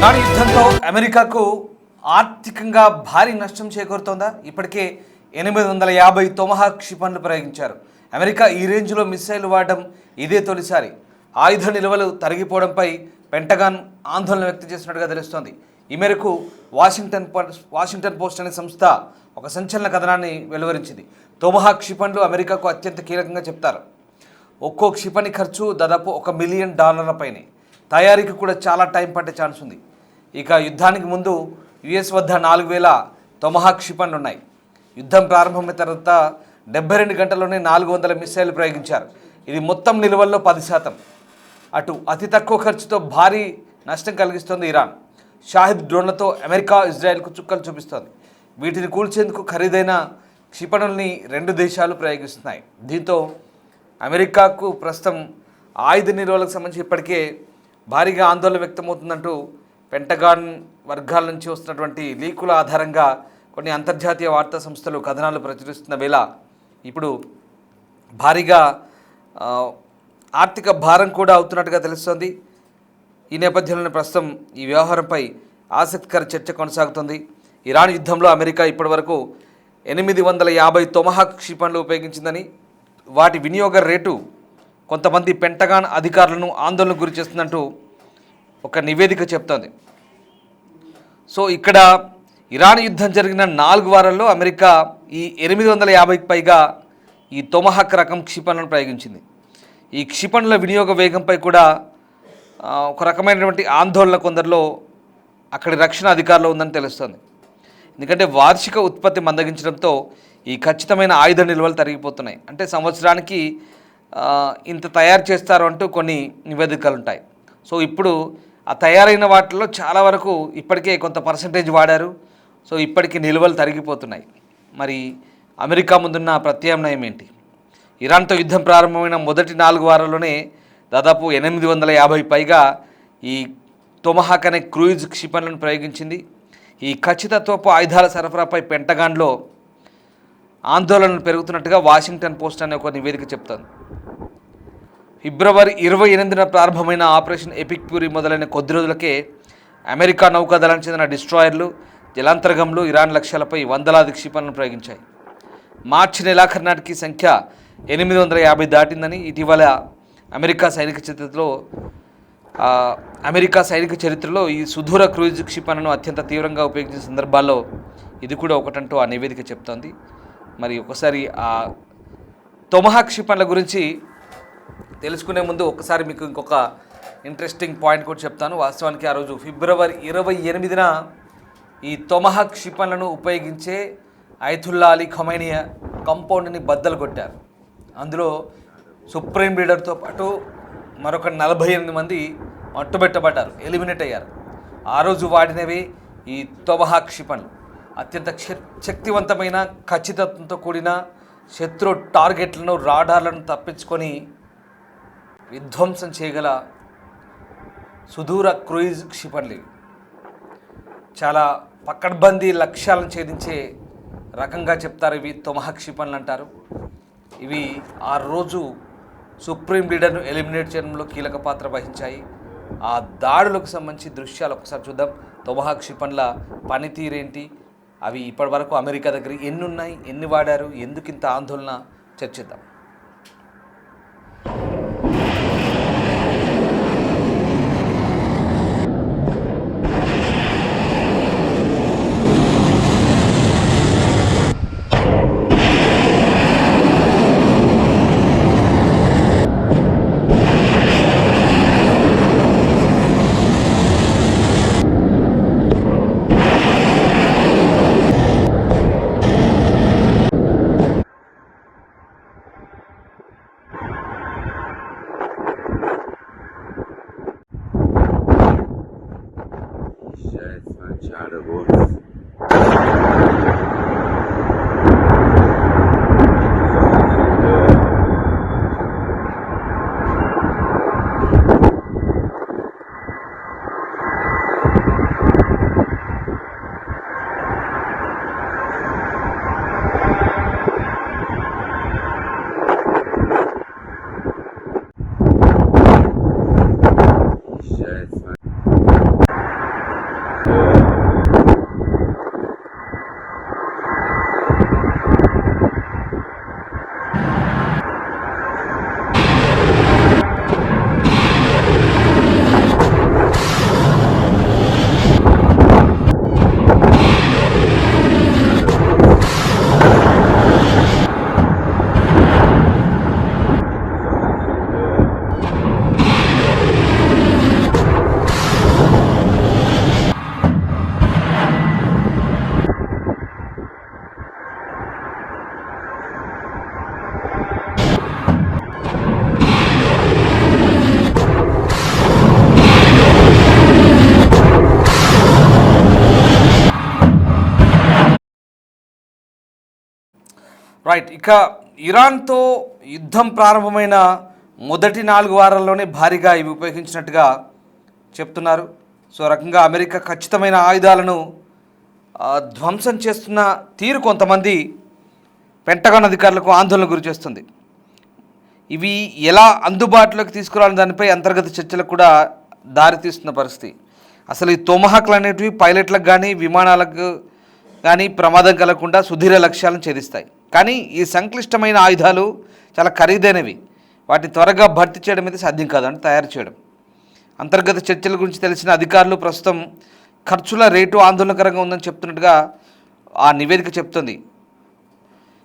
Iran యుద్ధంతో అమెరికాకు ఆర్థికంగా భారీ నష్టం చేకూరుతోందా? ఇప్పటికే 850 తొమహాక్ క్షిపణులు ప్రయోగించారు. అమెరికా ఈ రేంజ్లో మిస్సైల్ వాడడం ఇదే తొలిసారి. ఆయుధ నిల్వలు తరిగిపోవడంపై పెంటగాన్ ఆందోళన వ్యక్తం చేసినట్టుగా తెలుస్తోంది. ఈ మేరకు వాషింగ్టన్ పోస్ట్ అనే సంస్థ ఒక సంచలన కథనాన్ని వెలువరించింది. తొమహాక్ క్షిపణులు అమెరికాకు అత్యంత కీలకంగా చెప్తారు. ఒక్కో క్షిపణి ఖర్చు దాదాపు $1 మిలియన్ పైనే. తయారీకి కూడా చాలా టైం పట్టే ఛాన్స్ ఉంది. ఇక యుద్ధానికి ముందు యుఎస్ వద్ద 4000 తొమహాక్ క్షిపణులు ఉన్నాయి. యుద్ధం ప్రారంభమైన తర్వాత 72 గంటల్లోనే 400 మిస్సైల్ ప్రయోగించారు. ఇది మొత్తం నిల్వల్లో 10%. అటు అతి తక్కువ ఖర్చుతో భారీ నష్టం కలిగిస్తోంది ఇరాన్. షాహిద్ డ్రోన్లతో అమెరికా ఇజ్రాయెల్కు చుక్కలు చూపిస్తోంది. వీటిని కూల్చేందుకు ఖరీదైన క్షిపణుల్ని 2 దేశాలు ప్రయోగిస్తున్నాయి. దీంతో అమెరికాకు ప్రస్తుతం ఆయుధ నిల్వలకు సంబంధించి ఇప్పటికే భారీగా ఆందోళన వ్యక్తమవుతుందంటూ పెంటగాన్ వర్గాల నుంచి వస్తున్నటువంటి లీకుల ఆధారంగా కొన్ని అంతర్జాతీయ వార్తా సంస్థలు కథనాలు ప్రచురిస్తున్న వేళ ఇప్పుడు భారీగా ఆర్థిక భారం కూడా అవుతున్నట్టుగా తెలుస్తోంది. ఈ నేపథ్యంలోనే ప్రస్తుతం ఈ వ్యవహారంపై ఆసక్తికర చర్చ కొనసాగుతుంది. ఇరాన్ యుద్ధంలో అమెరికా ఇప్పటివరకు 850 తొమహాక్ క్షిపణులు ఉపయోగించిందని, వాటి వినియోగ రేటు కొంతమంది పెంటగాన్ అధికారులను ఆందోళనకు గురి చేస్తుందంటూ ఒక నివేదిక చెప్తోంది. సో ఇక్కడ ఇరాన్ యుద్ధం జరిగిన 4 వారాల్లో అమెరికా ఈ 850కి పైగా ఈ తొమహాక్ రకం క్షిపణులను ప్రయోగించింది. ఈ క్షిపణుల వినియోగ వేగంపై కూడా ఒక రకమైనటువంటి ఆందోళన కొందరిలో అక్కడి రక్షణ అధికారులు ఉందని తెలుస్తోంది. ఎందుకంటే వార్షిక ఉత్పత్తి మందగించడంతో ఈ ఖచ్చితమైన ఆయుధ నిల్వలు తరిగిపోతున్నాయి. అంటే సంవత్సరానికి ఇంత తయారు చేస్తారు అంటూ కొన్ని నివేదికలు ఉంటాయి. సో ఇప్పుడు ఆ తయారైన వాటిల్లో చాలా వరకు ఇప్పటికే కొంత పర్సంటేజ్ వాడారు. సో ఇప్పటికీ నిల్వలు తరిగిపోతున్నాయి. మరి అమెరికా ముందున్న ప్రత్యామ్నాయం ఏంటి? ఇరాన్తో యుద్ధం ప్రారంభమైన మొదటి 4 వారాల్లోనే దాదాపు 850 పైగా ఈ తొమహాక్ అనే క్రూయిజ్ క్షిపణులను ప్రయోగించింది. ఈ ఖచ్చితత్వపు ఆయుధాల సరఫరాపై పెంటగాన్లో ఆందోళనలు పెరుగుతున్నట్టుగా వాషింగ్టన్ పోస్ట్ అనే ఒక నివేదిక చెప్తోంది. ఫిబ్రవరి 28న ప్రారంభమైన ఆపరేషన్ ఎపిక్ ఫ్యూరీ మొదలైన కొద్ది రోజులకే అమెరికా నౌకాదళానికి చెందిన డిస్ట్రాయర్లు, జలాంతర్గంలు ఇరాన్ లక్ష్యాలపై వందలాది క్షిపణులను ప్రయోగించాయి. మార్చి నెలాఖరు నాటికి సంఖ్య 850 దాటిందని ఇటీవల అమెరికా సైనిక చరిత్రలో ఈ సుదూర క్రూయిజ్ క్షిపణులను అత్యంత తీవ్రంగా ఉపయోగించిన సందర్భాల్లో ఇది కూడా ఒకటంటూ ఆ నివేదిక చెప్తోంది. మరి ఒకసారి ఆ తొమహాక్ క్షిపణుల గురించి తెలుసుకునే ముందు ఒకసారి మీకు ఇంకొక ఇంట్రెస్టింగ్ పాయింట్ కూడా చెప్తాను. వాస్తవానికి ఆ రోజు ఫిబ్రవరి 28న ఈ తొమహాక్ క్షిపణులను ఉపయోగించే అయతుల్లా అలీ ఖమైనీ కంపౌండ్ని బద్దలు కొట్టారు. అందులో సుప్రీం లీడర్తో పాటు మరొక 48 మంది మట్టుబెట్టబడ్డారు, ఎలిమినేట్ అయ్యారు. ఆ రోజు వాడినవి ఈ తొమహాక్ క్షిపణులు. అత్యంత శక్తివంతమైన ఖచ్చితత్వంతో కూడిన శత్రు టార్గెట్లను, రాడార్లను తప్పించుకొని విధ్వంసం చేయగల సుదూర క్రూయిజ్ క్షిపణులు. చాలా పకడ్బందీ లక్ష్యాలను ఛేదించే రకంగా చెప్తారు ఇవి తొమహాక్ క్షిపణులు అంటారు. ఇవి ఆ రోజు సుప్రీం లీడర్ను ఎలిమినేట్ చేయడంలో కీలక పాత్ర వహించాయి. ఆ దాడులకు సంబంధించి దృశ్యాలు ఒకసారి చూద్దాం. తొమహాక్ క్షిపణుల పనితీరేంటి, అవి ఇప్పటి వరకు అమెరికా దగ్గర ఎన్ని ఉన్నాయి, ఎన్ని వాడారు, ఎందుకు ఇంత ఆందోళన, చర్చిద్దాం. రైట్. ఇక ఇరాన్తో యుద్ధం ప్రారంభమైన మొదటి 4 వారాల్లోనే భారీగా ఇవి ఉపయోగించినట్టుగా చెప్తున్నారు. సో రకంగా అమెరికా ఖచ్చితమైన ఆయుధాలను ధ్వంసం చేస్తున్న తీరు కొంతమంది పెంటగాన్ అధికారులకు ఆందోళన గురి చేస్తుంది. ఇవి ఎలా అందుబాటులోకి తీసుకురావాలని దానిపై అంతర్గత చర్చలకు కూడా దారితీస్తున్న పరిస్థితి. అసలు ఈ తోమహాక్లు అనేటివి పైలట్లకు కానీ విమానాలకు కానీ ప్రమాదం కలగకుండా సుదీర్ఘ లక్ష్యాలను ఛేదిస్తాయి. కానీ ఈ సంక్లిష్టమైన ఆయుధాలు చాలా ఖరీదైనవి. వాటిని త్వరగా భర్తీ చేయడం అయితే సాధ్యం కాదు, అంటే తయారు చేయడం. అంతర్గత చర్చల గురించి తెలిసిన అధికారులు ప్రస్తుతం ఖర్చుల రేటు ఆందోళనకరంగా ఉందని చెప్తున్నట్టుగా ఆ నివేదిక చెప్తుంది.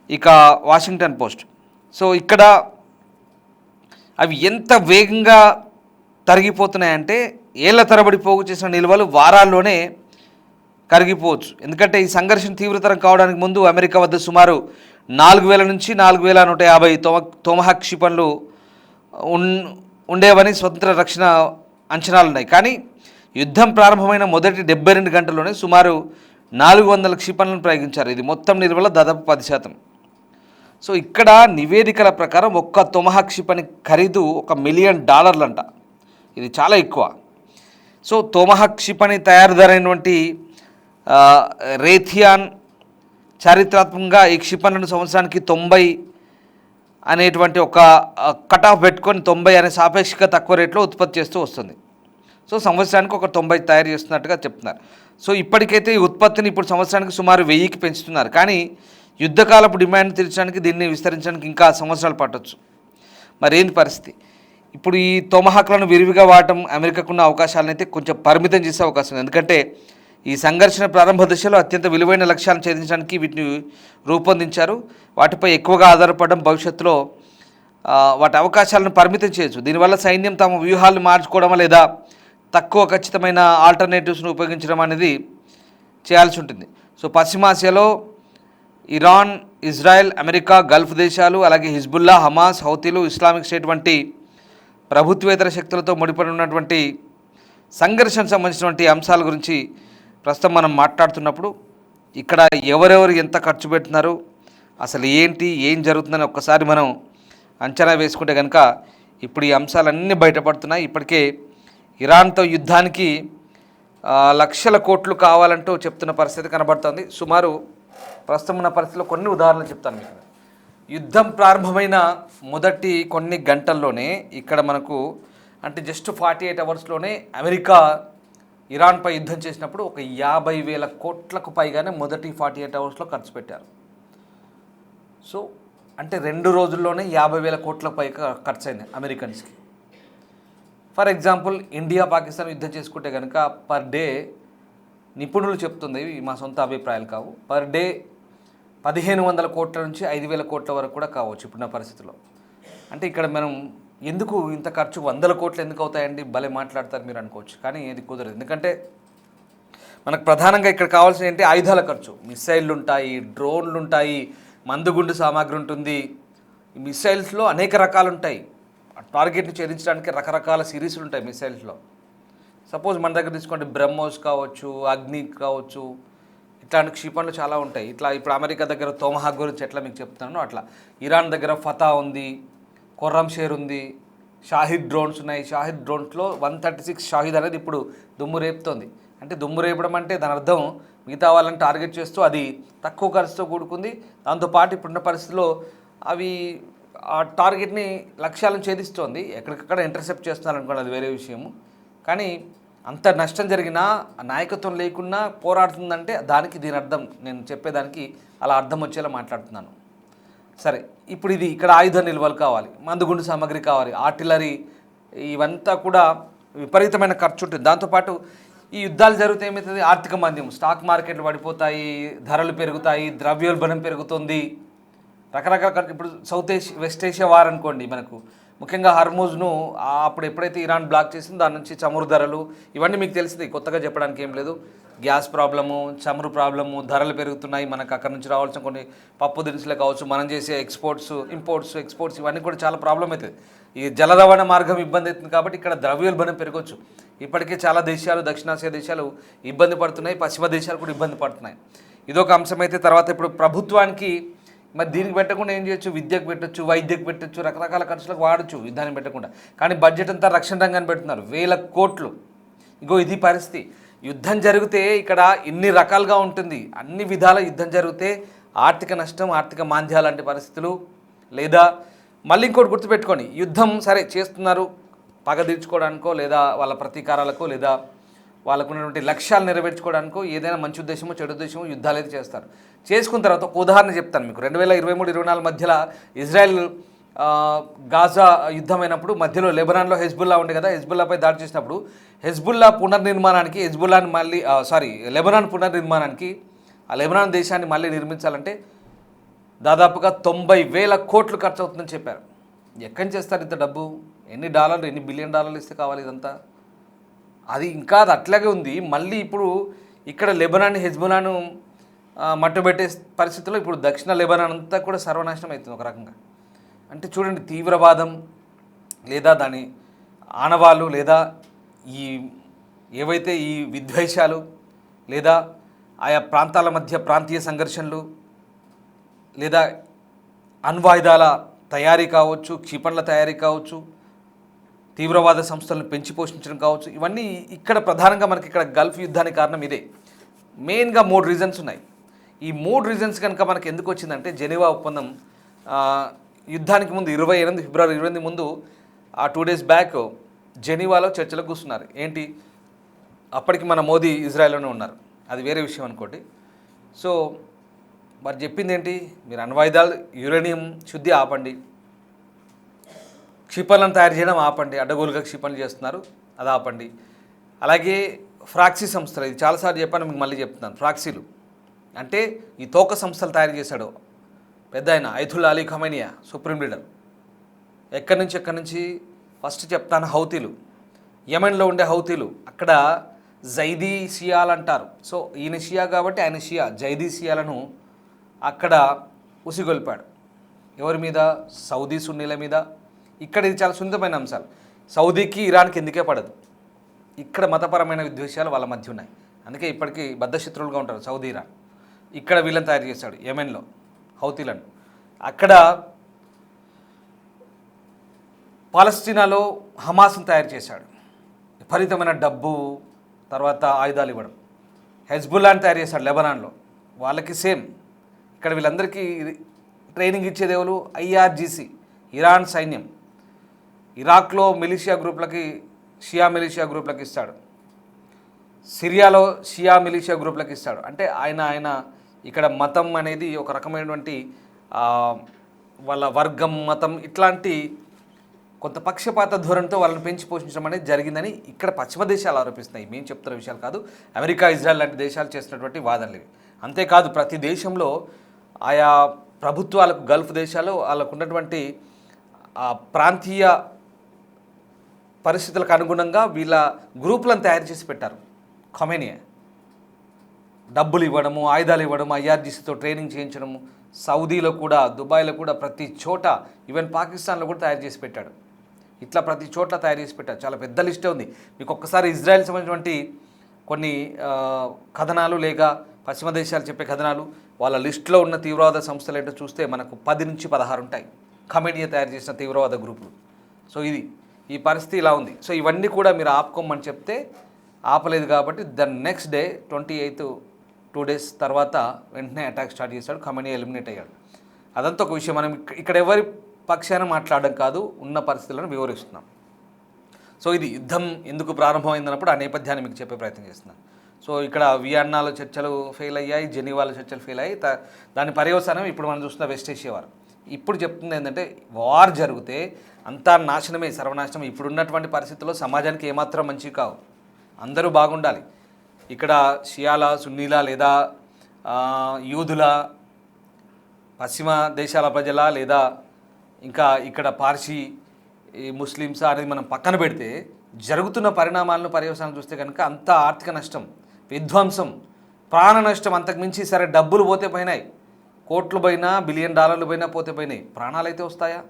ఇక వాషింగ్టన్ పోస్ట్. సో ఇక్కడ అవి ఎంత వేగంగా తరిగిపోతున్నాయంటే ఏళ్ల తరబడి పోగు చేసిన నిల్వలు వారాల్లోనే కరిగిపోవచ్చు. ఎందుకంటే ఈ సంఘర్షణ తీవ్రతరం కావడానికి ముందు అమెరికా వద్ద సుమారు 4,000 నుంచి 4,150 తోమహాక్ క్షిపణులు ఉండేవని స్వతంత్ర రక్షణ అంచనాలున్నాయి. కానీ యుద్ధం ప్రారంభమైన మొదటి 72 గంటల్లోనే సుమారు 400 క్షిపణులను ప్రయోగించారు. ఇది మొత్తం నిల్వల దాదాపు 10%. సో ఇక్కడ నివేదికల ప్రకారం ఒక్క తోమహాక్ క్షిపణి ఖరీదు $1 మిలియన్ అంట. ఇది చాలా ఎక్కువ. సో తోమహాక్ క్షిపణి తయారుదారైనటువంటి రేథియాన్ చారిత్రాత్మకంగా ఈ క్షిపణులను సంవత్సరానికి 90 అనేటువంటి ఒక కట్ ఆఫ్ పెట్టుకొని 90 అనే సాపేక్షిక తక్కువ రేట్లో ఉత్పత్తి చేస్తూ వస్తుంది. సో సంవత్సరానికి ఒక 90 తయారు చేస్తున్నట్టుగా చెప్తున్నారు. సో ఇప్పటికైతే ఈ ఉత్పత్తిని ఇప్పుడు సంవత్సరానికి సుమారు 1000కి పెంచుతున్నారు. కానీ యుద్ధకాలపు డిమాండ్ తీర్చడానికి దీన్ని విస్తరించడానికి ఇంకా సంవత్సరాలు పట్టవచ్చు. మరేంది పరిస్థితి? ఇప్పుడు ఈ తోమహాక్లను విరివిగా వాడటం అమెరికాకున్న అవకాశాలను అయితే కొంచెం పరిమితం చేసే అవకాశం ఉంది. ఎందుకంటే ఈ సంఘర్షణ ప్రారంభ దశలో అత్యంత విలువైన లక్ష్యాలను ఛేదించడానికి వీటిని రూపొందించారు. వాటిపై ఎక్కువగా ఆధారపడడం భవిష్యత్తులో వాటి అవకాశాలను పరిమితం చేయొచ్చు. దీనివల్ల సైన్యం తమ వ్యూహాలను మార్చుకోవడం లేదా తక్కువ ఖచ్చితమైన ఆల్టర్నేటివ్స్ను ఉపయోగించడం అనేది చేయాల్సి ఉంటుంది. సో పశ్చిమాసియాలో ఇరాన్, ఇజ్రాయెల్, అమెరికా, గల్ఫ్ దేశాలు, అలాగే హిజ్బుల్లా, హమాస్, హౌతీలు, ఇస్లామిక్ స్టేట్ వంటి ప్రభుత్వేతర శక్తులతో ముడిపడి ఉన్నటువంటి సంఘర్షణకు సంబంధించినటువంటి అంశాల గురించి ప్రస్తుతం మనం మాట్లాడుతున్నప్పుడు ఇక్కడ ఎవరెవరు ఎంత ఖర్చు పెడుతున్నారు, అసలు ఏంటి, ఏం జరుగుతుందని ఒక్కసారి మనం అంచనా వేసుకుంటే కనుక ఇప్పుడు ఈ అంశాలన్నీ బయటపడుతున్నాయి. ఇప్పటికే ఇరాన్తో యుద్ధానికి లక్షల కోట్లు కావాలంటూ చెప్తున్న పరిస్థితి కనబడుతుంది. సుమారు ప్రస్తుతం ఉన్న పరిస్థితిలో కొన్ని ఉదాహరణలు చెప్తాను మీకు. యుద్ధం ప్రారంభమైన మొదటి కొన్ని గంటల్లోనే ఇక్కడ మనకు అంటే జస్ట్ 48 అవర్స్లోనే అమెరికా ఇరాన్పై యుద్ధం చేసినప్పుడు ఒక 50,000 కోట్లకు పైగానే మొదటి 48 అవర్స్లో ఖర్చు పెట్టారు. సో అంటే 2 రోజుల్లోనే 50,000 కోట్లకు పైగా ఖర్చు అయింది అమెరికన్స్కి. ఫర్ ఎగ్జాంపుల్ ఇండియా పాకిస్తాన్ యుద్ధం చేసుకుంటే కనుక పర్ డే నిపుణులు చెప్తుంది, మా సొంత అభిప్రాయాలు కావు, పర్ డే 1,500 కోట్ల నుంచి 5,000 కోట్ల వరకు కూడా కావచ్చు ఇప్పుడున్న పరిస్థితిలో. అంటే ఇక్కడ మనం ఎందుకు ఇంత ఖర్చు 100 కోట్లు ఎందుకు అవుతాయండి, భలే మాట్లాడతారు మీరు అనుకోవచ్చు. కానీ ఇది కుదరదు. ఎందుకంటే మనకు ప్రధానంగా ఇక్కడ కావాల్సిన ఏంటి, ఆయుధాల ఖర్చు. మిస్సైళ్ళు ఉంటాయి, డ్రోన్లు ఉంటాయి, మందుగుండు సామాగ్రి ఉంటుంది. ఈ మిస్సైల్స్లో అనేక రకాలు ఉంటాయి. టార్గెట్ని ఛేదించడానికి రకరకాల సిరీస్లు ఉంటాయి మిస్సైల్స్లో. సపోజ్ మన దగ్గర తీసుకోండి, బ్రహ్మోస్ కావచ్చు, అగ్ని కావచ్చు, ఇట్లాంటి క్షిపణులు చాలా ఉంటాయి. ఇట్లా ఇప్పుడు అమెరికా దగ్గర తోమహాక్ గురించి ఎట్లా మీకు చెప్తున్నానో అట్లా ఇరాన్ దగ్గర ఫతా ఉంది, ఖుర్రం షేర్ ఉంది, షాహిద్ డ్రోన్స్ ఉన్నాయి. షాహిద్ డ్రోన్స్లో 136 షాహిద్ అనేది ఇప్పుడు దుమ్ము రేపుతోంది. అంటే దుమ్ము రేపడం అంటే దాని అర్థం మిగతా వాళ్ళని టార్గెట్ చేస్తూ అది తక్కువ ఖర్చుతో కూడుకుంది. దాంతోపాటు ఇప్పుడున్న పరిస్థితుల్లో అవి ఆ టార్గెట్ని లక్ష్యాలను ఛేదిస్తోంది. ఎక్కడికక్కడ ఇంటర్సెప్ట్ చేస్తున్నారనుకోండి, అది వేరే విషయము. కానీ అంత నష్టం జరిగినా నాయకత్వం లేకున్నా పోరాడుతుందంటే దానికి దీని అర్థం, నేను చెప్పేదానికి అలా అర్థం వచ్చేలా మాట్లాడుతున్నాను. సరే, ఇప్పుడు ఇది ఇక్కడ ఆయుధ నిల్వలు కావాలి, మందుగుండు సామాగ్రి కావాలి, ఆర్టిలరీ, ఇవంతా కూడా విపరీతమైన ఖర్చు ఉంటుంది. దాంతోపాటు ఈ యుద్ధాలు జరిగితే ఏమవుతుంది, ఆర్థిక మాంద్యం, స్టాక్ మార్కెట్లు పడిపోతాయి, ధరలు పెరుగుతాయి, ద్రవ్యోల్బణం పెరుగుతుంది, రకరకాల ఖర్చు. ఇప్పుడు వెస్ట్ ఏషియా వార్ అనుకోండి, మనకు ముఖ్యంగా హర్మూజ్ను అప్పుడు ఎప్పుడైతే ఇరాన్ బ్లాక్ చేసిందో దాని నుంచి చమురు ధరలు, ఇవన్నీ మీకు తెలిసింది, కొత్తగా చెప్పడానికి ఏం లేదు. గ్యాస్ ప్రాబ్లము, చమురు ప్రాబ్లము, ధరలు పెరుగుతున్నాయి. మనకు అక్కడ నుంచి రావాల్సిన కొన్ని పప్పు దినుసులే కావచ్చు, మనం చేసే ఎక్స్పోర్ట్స్ ఇవన్నీ కూడా చాలా ప్రాబ్లం అవుతుంది. ఈ జల రవాణా మార్గం ఇబ్బంది అవుతుంది. కాబట్టి ఇక్కడ ద్రవ్యోల్బణం పెరగవచ్చు. ఇప్పటికే చాలా దేశాలు, దక్షిణాసియా దేశాలు ఇబ్బంది పడుతున్నాయి, పశ్చిమ దేశాలు కూడా ఇబ్బంది పడుతున్నాయి. ఇదొక అంశం అయితే, తర్వాత ఇప్పుడు ప్రభుత్వానికి మరి దీనికి పెట్టకుండా ఏం చేయొచ్చు? విద్యకు పెట్టొచ్చు, వైద్యకు పెట్టొచ్చు, రకరకాల ఖర్చులకు వాడచ్చు యుద్ధాన్ని పెట్టకుండా. కానీ బడ్జెట్ అంతా రక్షణ రంగాన్ని పెడుతున్నారు, 1000 కోట్లు. ఇగో ఇది పరిస్థితి. యుద్ధం జరిగితే ఇక్కడ ఇన్ని రకాలుగా ఉంటుంది, అన్ని విధాల యుద్ధం జరిగితే ఆర్థిక నష్టం, ఆర్థిక మాంద్యాలు లాంటి పరిస్థితులు. లేదా మళ్ళీ ఇంకోటి గుర్తుపెట్టుకొని, యుద్ధం సరే చేస్తున్నారు పగ తీర్చుకోవడానికో, లేదా వాళ్ళ ప్రతీకారాలకో, లేదా వాళ్ళకు ఉన్నటువంటి లక్ష్యాలు నెరవేర్చుకోవడానికో, ఏదైనా మంచి ఉద్దేశమో చెడు ఉద్దేశమో యుద్ధాలు అయితే చేస్తారు. చేసుకున్న తర్వాత ఒక ఉదాహరణ చెప్తాను మీకు. 2023-24 మధ్యలో ఇజ్రాయెల్ గాజా యుద్ధమైనప్పుడు మధ్యలో లెబనాన్లో హెజ్బుల్లా ఉండే కదా, హెజ్బుల్లాపై దాడి చేసినప్పుడు హెజ్బుల్లా పునర్నిర్మాణానికి, హెజ్బుల్లాని మళ్ళీ లెబనాన్ పునర్నిర్మాణానికి, ఆ లెబనాన్ దేశాన్ని మళ్ళీ నిర్మించాలంటే దాదాపుగా 90,000 కోట్లు ఖర్చు అవుతుందని చెప్పారు. ఎక్కడి నుంచి చేస్తారు ఇంత డబ్బు? ఎన్ని డాలర్లు, ఎన్ని బిలియన్ డాలర్లు ఇస్తే కావాలి ఇదంతా? అది ఇంకా అది అట్లాగే ఉంది. మళ్ళీ ఇప్పుడు ఇక్కడ లెబనాన్, హెజ్బుల్లాను మట్టుబెట్టే పరిస్థితుల్లో ఇప్పుడు దక్షిణ లెబనాన్ అంతా కూడా సర్వనాశనం అవుతుంది ఒక రకంగా. అంటే చూడండి, తీవ్రవాదం లేదా దాని ఆనవాళ్ళు, లేదా ఈ ఏవైతే ఈ విద్వేషాలు, లేదా ఆయా ప్రాంతాల మధ్య ప్రాంతీయ సంఘర్షణలు, లేదా అణ్వాయుధాల తయారీ కావచ్చు, క్షిపణుల తయారీ కావచ్చు, తీవ్రవాద సంస్థలను పెంచి పోషించడం కావచ్చు, ఇవన్నీ ఇక్కడ ప్రధానంగా మనకి ఇక్కడ గల్ఫ్ యుద్ధానికి కారణం ఇదే. మెయిన్గా 3 రీజన్స్ ఉన్నాయి. ఈ 3 రీజన్స్ కనుక మనకి ఎందుకు వచ్చిందంటే, జెనీవా ఒప్పందం యుద్ధానికి ముందు ఫిబ్రవరి 28 ముందు ఆ 2 days బ్యాక్ జెనీవాలో చర్చలకు కూర్చున్నారు. ఏంటి, అప్పటికి మన మోదీ ఇజ్రాయెల్లోనే ఉన్నారు, అది వేరే విషయం అనుకోండి. సో మరి చెప్పింది ఏంటి, మీరు అణ్వాయుధాలు, యురేనియం శుద్ధి ఆపండి, క్షిపణులను తయారు చేయడం ఆపండి, అడ్డగోలుగా క్షిపణులు చేస్తున్నారు అది ఆపండి. అలాగే ఫ్రాక్సీ సంస్థలు, ఇది చాలాసార్లు చెప్పాను, మీకు మళ్ళీ చెప్తున్నాను. ఫ్రాక్సీలు అంటే ఈ తోక సంస్థలు తయారు చేశాడు పెద్ద ఆయన అయతుల్లా అలీ ఖమైనియా, సుప్రీం లీడర్. ఎక్కడి నుంచి ఫస్ట్ చెప్తాను. హౌతీలు, యెమెన్లో ఉండే హౌతీలు, అక్కడ జైదీ షియాలు అంటారు. సో ఈయన షియా కాబట్టి ఆయన షియా, జైదీ షియాలను అక్కడ ఉసిగొల్పాడు. ఎవరి మీద? సౌదీ సున్నీల మీద. ఇక్కడ ఇది చాలా సున్నితమైన అంశాలు. సౌదీకి ఇరాన్కి ఎందుకే పడదు, ఇక్కడ మతపరమైన విద్వేషాలు వాళ్ళ మధ్య ఉన్నాయి. అందుకే ఇప్పటికీ బద్ధశత్రువులుగా ఉంటారు సౌదీ, ఇరాన్. ఇక్కడ వీళ్ళని తయారు చేశాడు యెమెన్లో హౌతీలను. అక్కడ పాలస్తీనాలో హమాస్ను తయారు చేశాడు. విపరీతమైన డబ్బు, తర్వాత ఆయుధాలు ఇవ్వడం. హెజ్బుల్లాని తయారు చేశాడు లెబనాన్లో, వాళ్ళకి సేమ్. ఇక్కడ వీళ్ళందరికీ ట్రైనింగ్ ఇచ్చేది ఎవరు? IRGC, ఇరాన్ సైన్యం. ఇరాక్లో మిలిషియా గ్రూప్లకి, షియా మిలిషియా గ్రూప్లకి ఇస్తాడు. సిరియాలో షియా మిలిషియా గ్రూప్లకి ఇస్తాడు. అంటే ఆయన ఇక్కడ మతం అనేది ఒక రకమైనటువంటి వాళ్ళ వర్గం, మతం, ఇట్లాంటి కొంత పక్షపాత ధోరణితో వాళ్ళని పెంచి పోషించడం అనేది జరిగిందని ఇక్కడ పశ్చిమ దేశాలు ఆరోపిస్తున్నాయి. మేము చెప్తున్న విషయాలు కాదు, అమెరికా, ఇజ్రాయెల్ లాంటి దేశాలు చేస్తున్నటువంటి వాదనలు ఇవి. అంతేకాదు ప్రతి దేశంలో ఆయా ప్రభుత్వాలకు, గల్ఫ్ దేశాలు వాళ్ళకు ఉన్నటువంటి ప్రాంతీయ పరిస్థితులకు అనుగుణంగా వీళ్ళ గ్రూపులను తయారు చేసి పెట్టారు. ఖొమైనీ డబ్బులు ఇవ్వడము, ఆయుధాలు ఇవ్వడము, IRGCతో ట్రైనింగ్ చేయించడము, సౌదీలో కూడా, దుబాయ్లో కూడా, ప్రతి చోట, ఈవెన్ పాకిస్తాన్లో కూడా తయారు చేసి పెట్టాడు. ఇట్లా ప్రతి చోట్ల తయారు చేసి పెట్టాడు. చాలా పెద్ద లిస్టే ఉంది. మీకు ఒక్కసారి ఇజ్రాయెల్ సంబంధించినటువంటి కొన్ని కథనాలు, లేక పశ్చిమ దేశాలు చెప్పే కథనాలు, వాళ్ళ లిస్టులో ఉన్న తీవ్రవాద సంస్థలు ఏంటో చూస్తే మనకు 10 నుంచి 16 ఉంటాయి ఖొమైనీ తయారు చేసిన తీవ్రవాద గ్రూపులు. సో ఈ పరిస్థితి ఇలా ఉంది. సో ఇవన్నీ కూడా మీరు ఆపుకోమని చెప్తే ఆపలేదు కాబట్టి నెక్స్ట్ డే 28 2 days తర్వాత వెంటనే అటాక్ స్టార్ట్ చేశాడు. ఖొమైనీ ఎలిమినేట్ అయ్యాడు. అదంతా ఒక విషయం. మనం ఇక్కడ ఎవరి పక్షాన మాట్లాడడం కాదు, ఉన్న పరిస్థితులను వివరిస్తున్నాం. సో ఇది యుద్ధం ఎందుకు ప్రారంభమైందన్నప్పుడు ఆ నేపథ్యాన్ని మీకు చెప్పే ప్రయత్నం చేస్తున్నాను. సో ఇక్కడ వియన్నాలో చర్చలు ఫెయిల్ అయ్యాయి, జెనీవాలో చర్చలు ఫెయిల్ అయ్యాయి. దాని పర్యవసానం ఇప్పుడు మనం చూస్తున్న వెస్ట్ ఏషియా వార్. ఇప్పుడు చెప్తుంది ఏంటంటే, వార్ జరిగితే అంతా నాశనమే, సర్వనాశనం. ఇప్పుడున్నటువంటి పరిస్థితుల్లో సమాజానికి ఏమాత్రం మంచి కావు. అందరూ బాగుండాలి. ఇక్కడ షియాల, సున్నీల, లేదా యూదుల, పశ్చిమ దేశాల ప్రజల, లేదా ఇంకా ఇక్కడ పార్సీ ముస్లిమ్స్ అనేది మనం పక్కన పెడితే జరుగుతున్న పరిణామాలను పర్యవసానం చూస్తే కనుక అంత ఆర్థిక నష్టం, విధ్వంసం, ప్రాణ నష్టం, అంతకుమించి సరే డబ్బులు పోతే పోయినాయి, కోట్లు పోయినా, బిలియన్ డాలర్లు పోయినా పోతే పోయినాయి. ప్రాణాలు అయితే వస్తాయా?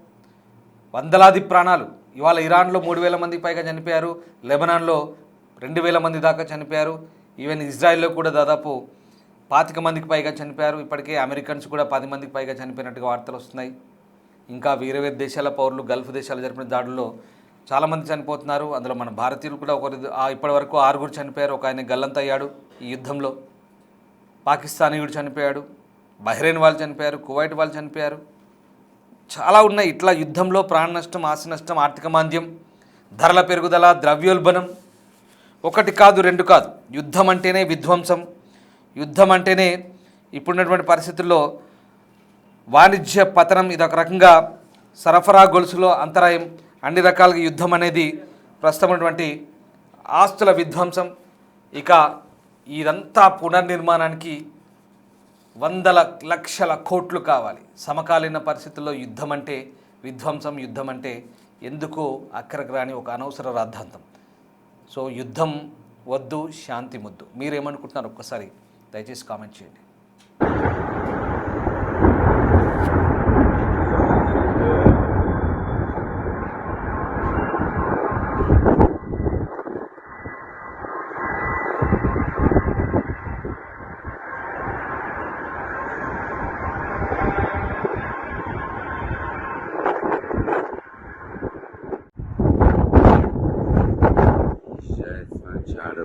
వందలాది ప్రాణాలు. ఇవాళ ఇరాన్లో 3,000 మందికి పైగా చనిపోయారు, లెబనాన్లో 2,000 మంది దాకా చనిపోయారు, ఈవెన్ ఇజ్రాయెల్లో కూడా దాదాపు 25 మందికి పైగా చనిపోయారు. ఇప్పటికే అమెరికన్స్ కూడా 10 మందికి పైగా చనిపోయినట్టుగా వార్తలు వస్తున్నాయి. ఇంకా వేరే వేరే దేశాల పౌరులు గల్ఫ్ దేశాలు జరిపిన దాడుల్లో చాలామంది చనిపోతున్నారు. అందులో మన భారతీయులు కూడా ఇప్పటి వరకు 6 చనిపోయారు. ఒక ఆయన గల్లంతయ్యాడు ఈ యుద్ధంలో. పాకిస్తానీయుడు చనిపోయాడు, బహ్రెయిన్ వాళ్ళు చనిపోయారు, కువైట్ వాళ్ళు చనిపోయారు. చాలా ఉన్నాయి. ఇట్లా యుద్ధంలో ప్రాణ నష్టం, ఆస్తి నష్టం, ఆర్థిక మాంద్యం, ధరల పెరుగుదల, ద్రవ్యోల్బణం, ఒకటి కాదు రెండు కాదు. యుద్ధం అంటేనే విధ్వంసం. యుద్ధం అంటేనే ఇప్పుడున్నటువంటి పరిస్థితుల్లో వాణిజ్య పతనం. ఇదొక రకంగా సరఫరా గొలుసులో అంతరాయం. అన్ని రకాలుగా యుద్ధం అనేది ప్రస్తుతం ఉన్నటువంటి ఆస్తుల విధ్వంసం. ఇక ఇదంతా పునర్నిర్మాణానికి వందల లక్షల కోట్లు కావాలి. సమకాలీన పరిస్థితుల్లో యుద్ధం అంటే విధ్వంసం, యుద్ధం అంటే ఎందుకో అక్కడికి రాని ఒక అనవసర రాద్ధాంతం. సో యుద్ధం వద్దు, శాంతి ముద్దు. మీరేమనుకుంటున్నారు ఒక్కసారి దయచేసి కామెంట్ చేయండి. Scheiß, mein Schade,